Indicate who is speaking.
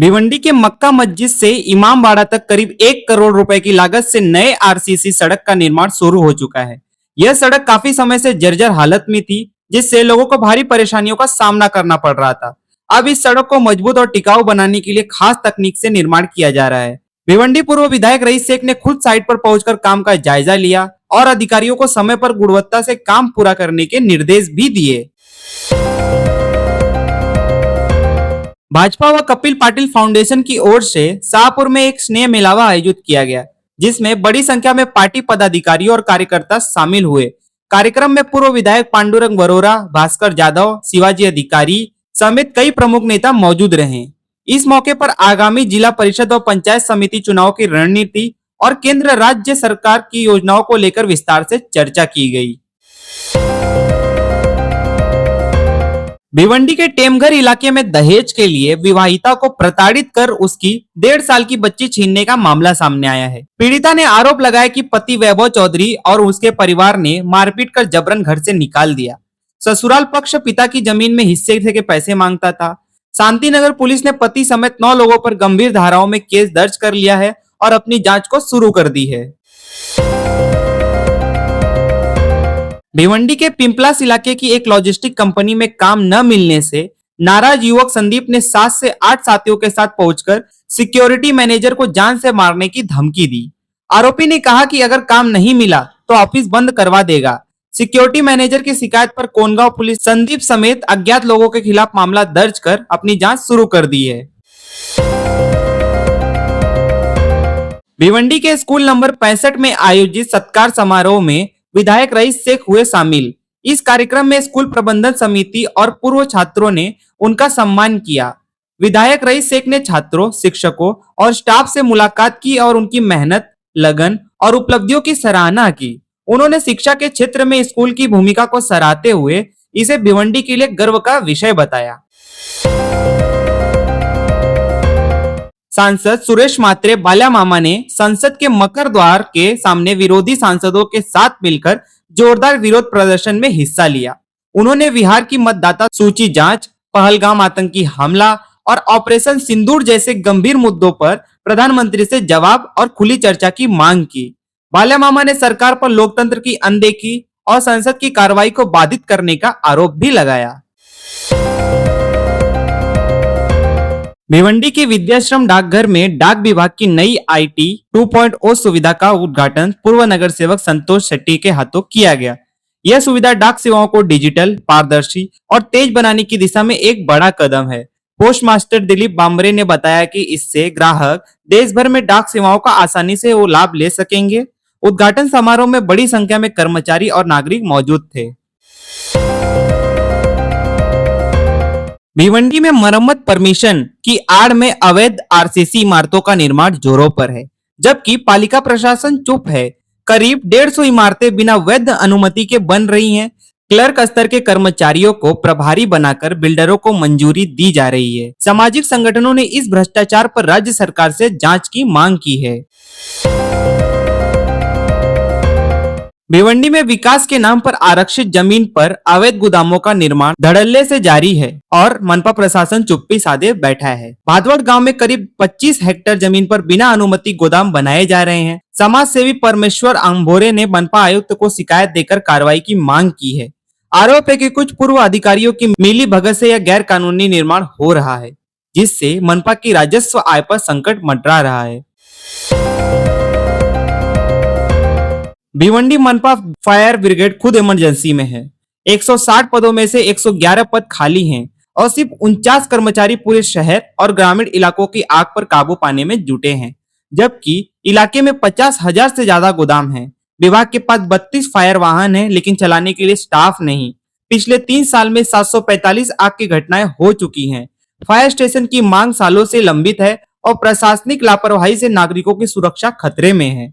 Speaker 1: भिवंडी के मक्का मस्जिद से इमामबाड़ा तक करीब 1 करोड़ रुपए की लागत से नए आरसीसी सड़क का निर्माण शुरू हो चुका है। यह सड़क काफी समय से जर्जर हालत में थी, जिससे लोगों को भारी परेशानियों का सामना करना पड़ रहा था। अब इस सड़क को मजबूत और टिकाऊ बनाने के लिए खास तकनीक से निर्माण किया जा रहा है। भिवंडी पूर्व विधायक रईस शेख ने खुद साइट पर पहुंचकर काम का जायजा लिया और अधिकारियों को समय पर गुणवत्ता से काम पूरा करने के निर्देश भी दिए। भाजपा व कपिल पाटिल फाउंडेशन की ओर से शाहपुर में एक स्नेह मेलावा आयोजित किया गया, जिसमें बड़ी संख्या में पार्टी पदाधिकारी और कार्यकर्ता शामिल हुए। कार्यक्रम में पूर्व विधायक पांडुरंग वरोरा, भास्कर जाधव, शिवाजी अधिकारी समेत कई प्रमुख नेता मौजूद रहे। इस मौके पर आगामी जिला परिषद व पंचायत समिति चुनाव की रणनीति और केंद्र राज्य सरकार की योजनाओं को लेकर विस्तार से चर्चा की गई। भिवंडी के टेमघर इलाके में दहेज के लिए विवाहिता को प्रताड़ित कर उसकी 1.5 साल की बच्ची छीनने का मामला सामने आया है। पीड़िता ने आरोप लगाया कि पति वैभव चौधरी और उसके परिवार ने मारपीट कर जबरन घर से निकाल दिया। ससुराल पक्ष पिता की जमीन में हिस्से के पैसे मांगता था। शांति नगर पुलिस ने पति समेत 9 लोगों पर गंभीर धाराओं में केस दर्ज कर लिया है और अपनी जांच को शुरू कर दी है। भिवंडी के पिंपलास इलाके की एक लॉजिस्टिक कंपनी में काम न मिलने से नाराज युवक संदीप ने 7 से 8 साथियों के साथ पहुंचकर सिक्योरिटी मैनेजर को जान से मारने की धमकी दी। आरोपी ने कहा कि अगर काम नहीं मिला तो ऑफिस बंद करवा देगा। सिक्योरिटी मैनेजर की शिकायत पर कोनगांव पुलिस संदीप समेत अज्ञात लोगों के खिलाफ मामला दर्ज कर अपनी जांच शुरू कर दी है। भिवंडी के स्कूल नंबर 65 में आयोजित सत्कार समारोह में विधायक रईस शेख हुए शामिल। इस कार्यक्रम में स्कूल प्रबंधन समिति और पूर्व छात्रों ने उनका सम्मान किया। विधायक रईस शेख ने छात्रों, शिक्षकों और स्टाफ से मुलाकात की और उनकी मेहनत, लगन और उपलब्धियों की सराहना की। उन्होंने शिक्षा के क्षेत्र में स्कूल की भूमिका को सराहते हुए इसे भिवंडी के लिए गर्व का विषय बताया। सांसद सुरेश मात्रे बाल्या मामा ने संसद के मकर द्वार के सामने विरोधी सांसदों के साथ मिलकर जोरदार विरोध प्रदर्शन में हिस्सा लिया। उन्होंने बिहार की मतदाता सूची जांच, पहलगाम आतंकी हमला और ऑपरेशन सिंदूर जैसे गंभीर मुद्दों पर प्रधानमंत्री से जवाब और खुली चर्चा की मांग की। बाल्या मामा ने सरकार पर लोकतंत्र की अनदेखी और संसद की कार्रवाई को बाधित करने का आरोप भी लगाया। भिवंडी के विद्याश्रम डाकघर में डाक विभाग की नई IT 2.0 सुविधा का उद्घाटन पूर्व नगर सेवक संतोष शेट्टी के हाथों किया गया। यह सुविधा डाक सेवाओं को डिजिटल, पारदर्शी और तेज बनाने की दिशा में एक बड़ा कदम है। पोस्ट मास्टर दिलीप बांबरे ने बताया कि इससे ग्राहक देश भर में डाक सेवाओं का आसानी से वो लाभ ले सकेंगे। उद्घाटन समारोह में बड़ी संख्या में कर्मचारी और नागरिक मौजूद थे। भिवंडी में मरम्मत परमिशन की आड़ में अवैध आरसीसी इमारतों का निर्माण जोरों पर है, जबकि पालिका प्रशासन चुप है। करीब 150 इमारतें बिना वैध अनुमति के बन रही हैं। क्लर्क स्तर के कर्मचारियों को प्रभारी बनाकर बिल्डरों को मंजूरी दी जा रही है। सामाजिक संगठनों ने इस भ्रष्टाचार पर राज्य सरकार से जांच की मांग की है। भिवंडी में विकास के नाम पर आरक्षित जमीन पर अवैध गोदामों का निर्माण धड़ल्ले से जारी है और मनपा प्रशासन चुप्पी साधे बैठा है। भादवड़ गांव में करीब 25 हेक्टेयर जमीन पर बिना अनुमति गोदाम बनाए जा रहे हैं। समाज सेवी परमेश्वर अंभोरे ने मनपा आयुक्त को शिकायत देकर कार्रवाई की मांग की है। आरोप है कि कुछ पूर्व अधिकारियों की मिली भगत से यह गैर कानूनी निर्माण हो रहा है, जिससे मनपा की राजस्व आय पर संकट मंडरा रहा है। भिवंडी मनपा फायर ब्रिगेड खुद इमरजेंसी में है। 160 पदों में से 111 पद खाली हैं और सिर्फ 49 कर्मचारी पूरे शहर और ग्रामीण इलाकों की आग पर काबू पाने में जुटे हैं, जबकि इलाके में 50,000 से ज्यादा गोदाम हैं। विभाग के पास 32 फायर वाहन हैं, लेकिन चलाने के लिए स्टाफ नहीं। पिछले 3 साल में 745 आग की घटनाएं हो चुकी हैं। फायर स्टेशन की मांग सालों से लंबित है और प्रशासनिक लापरवाही से नागरिकों की सुरक्षा खतरे में है।